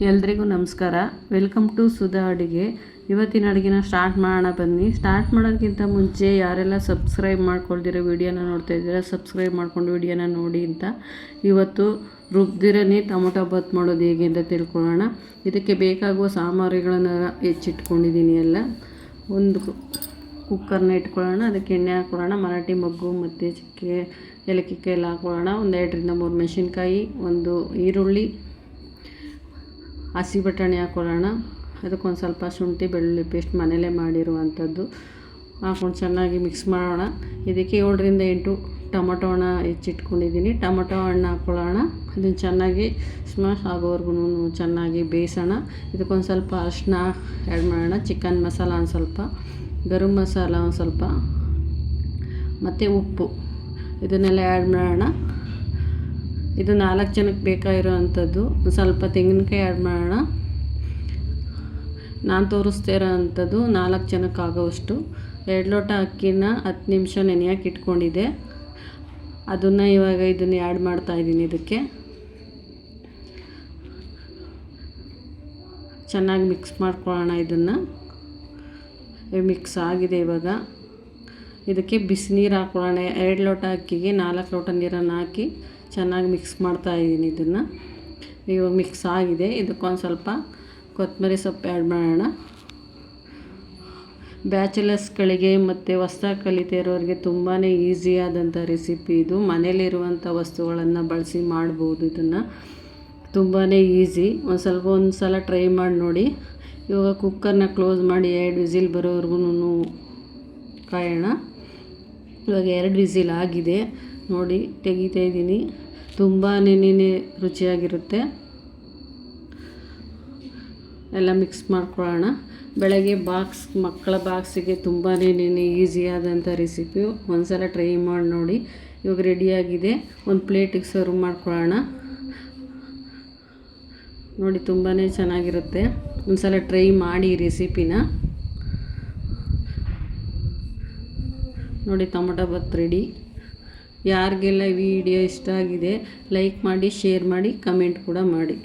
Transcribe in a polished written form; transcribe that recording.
ಎಲ್ರಿಗೂ ನಮಸ್ಕಾರ. Welcome to Sudha ಅಡುಗೆ. ಇವತ್ತಿನ ಅಡುಗೆನ ಸ್ಟಾರ್ಟ್ ಮಾಡೋಣ ಬನ್ನಿ. ಸ್ಟಾರ್ಟ್ ಮಾಡೋದಕ್ಕಿಂತ ಮುಂಚೆ ಯಾರೆಲ್ಲ ಸಬ್ಸ್ಕ್ರೈಬ್ ಮಾಡ್ಕೊಳ್ದಿರೋ ವೀಡಿಯೋನ ನೋಡ್ತಾ ಇದ್ದೀರಾ, ಸಬ್ಸ್ಕ್ರೈಬ್ ಮಾಡ್ಕೊಂಡು ವೀಡಿಯೋನ ನೋಡಿ ಅಂತ. ಇವತ್ತು ರುಬ್ದಿರನೇ ಟೊಮೊಟೊ ಬಾತ್ ಮಾಡೋದು ಹೇಗೆ ಅಂತ ತಿಳ್ಕೊಳ್ಳೋಣ. ಇದಕ್ಕೆ ಬೇಕಾಗುವ ಸಾಮಗ್ರಿಗಳನ್ನು ಹೆಚ್ಚಿಟ್ಕೊಂಡಿದ್ದೀನಿ ಎಲ್ಲ. ಒಂದು ಕುಕ್ಕರ್ನ ಇಟ್ಕೊಳ್ಳೋಣ, ಅದಕ್ಕೆ ಎಣ್ಣೆ ಹಾಕ್ಕೊಳ್ಳೋಣ. ಮರಾಠಿ ಮೊಗ್ಗು ಮತ್ತು ಚಕ್ಕೆ ಏಲಕ್ಕಿ ಎಲ್ಲ ಹಾಕ್ಕೊಳ್ಳೋಣ. ಒಂದು 2ರಿಂದ 3 ಮೆಣಸಿನ್ಕಾಯಿ, ಒಂದು ಈರುಳ್ಳಿ, ಹಸಿ ಬಟಾಣಿ ಹಾಕ್ಕೊಳ್ಳೋಣ. ಅದಕ್ಕೊಂದು ಸ್ವಲ್ಪ ಶುಂಠಿ ಬೆಳ್ಳುಳ್ಳಿ ಪೇಸ್ಟ್ ಮನೇಲೇ ಮಾಡಿರುವಂಥದ್ದು ಹಾಕ್ಕೊಂಡು ಚೆನ್ನಾಗಿ ಮಿಕ್ಸ್ ಮಾಡೋಣ. ಇದಕ್ಕೆ 7ರಿಂದ 8 ಟೊಮೊಟೊ ಹಣ್ಣು ಹೆಚ್ಚಿಟ್ಕೊಂಡಿದ್ದೀನಿ. ಟೊಮೊಟೊ ಹಣ್ಣು ಹಾಕ್ಕೊಳ್ಳೋಣ. ಅದನ್ನು ಚೆನ್ನಾಗಿ ಸ್ಮ್ಯಾಶ್ ಆಗೋವರೆಗೂ ಚೆನ್ನಾಗಿ ಬೇಯಿಸೋಣ. ಇದಕ್ಕೊಂದು ಸ್ವಲ್ಪ ಅರಿಶಿನ ಆ್ಯಡ್ ಮಾಡೋಣ, ಚಿಕನ್ ಮಸಾಲ ಒಂದು ಸ್ವಲ್ಪ, ಗರಂ ಮಸಾಲ ಒಂದು ಸ್ವಲ್ಪ ಮತ್ತು ಉಪ್ಪು, ಇದನ್ನೆಲ್ಲ ಆ್ಯಡ್ ಮಾಡೋಣ. ಇದು 4 ಜನಕ್ಕೆ ಬೇಕಾಗಿರೋ ಅಂಥದ್ದು. ಸ್ವಲ್ಪ ತೆಂಗಿನಕಾಯಿ ಆ್ಯಡ್ ಮಾಡೋಣ. ನಾನು ತೋರಿಸ್ತಾ ಇರೋ ಅಂಥದ್ದು 4 ಜನಕ್ಕೆ ಆಗೋವಷ್ಟು. 2 ಲೋಟ ಅಕ್ಕಿನ 10 ನಿಮಿಷ ನೆನೆಯೋಕೆ ಇಟ್ಕೊಂಡಿದ್ದೆ. ಅದನ್ನು ಇದನ್ನು ಆ್ಯಡ್ ಮಾಡ್ತಾಯಿದ್ದೀನಿ. ಇದಕ್ಕೆ ಚೆನ್ನಾಗಿ ಮಿಕ್ಸ್ ಮಾಡ್ಕೊಳ್ಳೋಣ. ಇದನ್ನು ಮಿಕ್ಸ್ ಆಗಿದೆ. ಇವಾಗ ಇದಕ್ಕೆ ಬಿಸಿನೀರು ಹಾಕ್ಕೊಳ್ಳೋಣ. 2 ಲೋಟ ಅಕ್ಕಿಗೆ 4 ಲೋಟ ನೀರನ್ನು ಹಾಕಿ ಚೆನ್ನಾಗಿ ಮಿಕ್ಸ್ ಮಾಡ್ತಾಯಿದ್ದೀನಿ. ಇದನ್ನು ಇವಾಗ ಮಿಕ್ಸ್ ಆಗಿದೆ. ಇದಕ್ಕೊಂದು ಸ್ವಲ್ಪ ಕೊತ್ತಂಬರಿ ಸೊಪ್ಪು ಆ್ಯಡ್ ಮಾಡೋಣ. ಬ್ಯಾಚುಲರ್ಸ್ಗಳಿಗೆ ಮತ್ತು ಹೊಸ್ದಾಗಿ ಕಲಿತಾ ಇರೋರಿಗೆ ತುಂಬಾ ಈಸಿಯಾದಂಥ ರೆಸಿಪಿ ಇದು. ಮನೇಲಿರುವಂಥ ವಸ್ತುಗಳನ್ನು ಬಳಸಿ ಮಾಡ್ಬೋದು. ಇದನ್ನು ತುಂಬಾ ಈಸಿ. ಒಂದು ಸಲ ಟ್ರೈ ಮಾಡಿ ನೋಡಿ. ಇವಾಗ ಕುಕ್ಕರ್ನ ಕ್ಲೋಸ್ ಮಾಡಿ 2 ವಿಸಿಲ್ ಬರೋವರೆಗೂ ಕಾಯೋಣ. ಇವಾಗ 2 ವಿಸಿಲ್ ಆಗಿದೆ ನೋಡಿ, ತೆಗಿತಾ ಇದ್ದೀನಿ. ತುಂಬಾ ರುಚಿಯಾಗಿರುತ್ತೆ. ಎಲ್ಲ ಮಿಕ್ಸ್ ಮಾಡ್ಕೊಳ್ಳೋಣ. ಬೆಳಗ್ಗೆ ಮಕ್ಕಳ ಬಾಕ್ಸಿಗೆ ತುಂಬಾ ಈಸಿಯಾದಂಥ ರೆಸಿಪಿ. ಒಂದು ಸಲ ಟ್ರೈ ಮಾಡಿ ನೋಡಿ. ಇವಾಗ ರೆಡಿಯಾಗಿದೆ. ಒಂದು ಪ್ಲೇಟಿಗೆ ಸರ್ವ್ ಮಾಡ್ಕೊಳ್ಳೋಣ. ನೋಡಿ, ತುಂಬಾ ಚೆನ್ನಾಗಿರುತ್ತೆ. ಒಂದು ಸಲ ಟ್ರೈ ಮಾಡಿ ಈ ರೆಸಿಪಿನ. ನೋಡಿ, ಟೊಮೊಟೊ ಬಾತ್ ರೆಡಿ. ಯಾರಿಗೆಲ್ಲ ವಿಡಿಯೋ ಇಷ್ಟ ಆಗಿದೆ ಲೈಕ್ ಮಾಡಿ, ಶೇರ್ ಮಾಡಿ, ಕಮೆಂಟ್ ಕೂಡ ಮಾಡಿ.